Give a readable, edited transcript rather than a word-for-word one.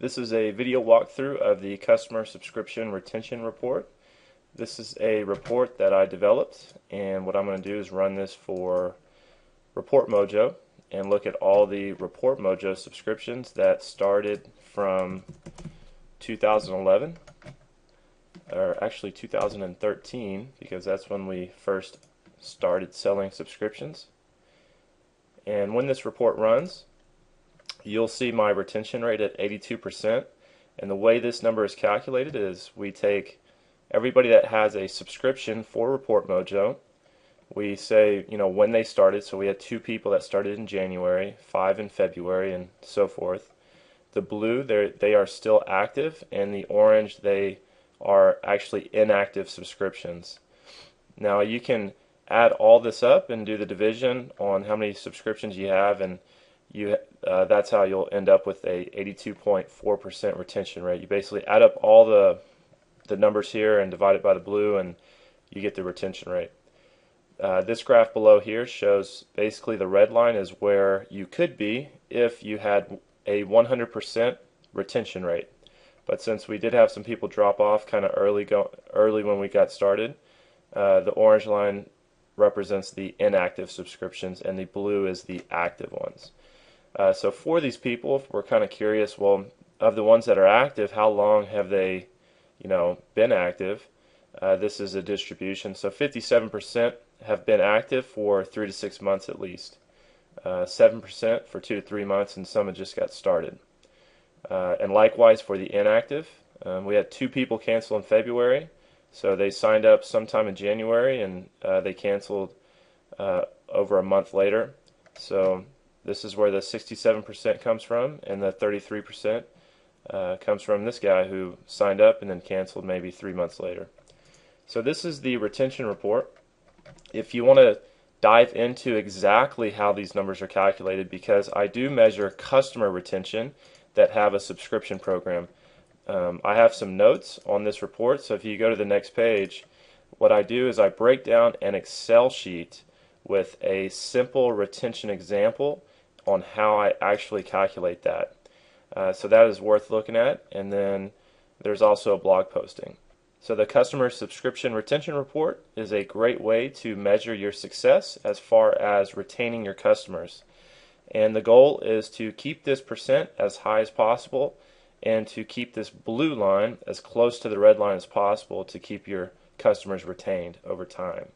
This is a video walkthrough of the Customer Subscription Retention Report. This is a report that I developed, and what I'm going to do is run this for ReportMojo and look at all the ReportMojo subscriptions that started from 2011, or actually 2013, because that's when we first started selling subscriptions. And when this report runs, you'll see my retention rate at 82%, and the way this number is calculated is we take everybody that has a subscription for ReportMojo. We say, when they started, so we had 2 people that started in January, 5 in February, and so forth. The blue, they are still active, and the orange, they are actually inactive subscriptions. Now you can add all this up and do the division on how many subscriptions you have, and that's how you'll end up with a 82.4% retention rate. You basically add up all the numbers here and divide it by the blue, and you get the retention rate. This graph below here shows basically the red line is where you could be if you had a 100% retention rate. But since we did have some people drop off kind of early when we got started, the orange line represents the inactive subscriptions, and the blue is the active ones. So for these people, if we're kind of curious, well, of the ones that are active, how long have they, been active? This is a distribution. So 57% have been active for 3 to 6 months at least. 7% for 2 to 3 months, and some have just got started. And likewise for the inactive, we had 2 people cancel in February. So they signed up sometime in January, and they canceled over a month later. So this is where the 67% comes from, and the 33% comes from this guy who signed up and then canceled maybe 3 months later. So this is the retention report. If you want to dive into exactly how these numbers are calculated, because I do measure customer retention that have a subscription program, I have some notes on this report. So if you go to the next page, what I do is I break down an Excel sheet with a simple retention example on how I actually calculate that. So that is worth looking at, and then there's also a blog posting. So the Customer Subscription Retention Report is a great way to measure your success as far as retaining your customers. And the goal is to keep this percent as high as possible, and to keep this blue line as close to the red line as possible to keep your customers retained over time.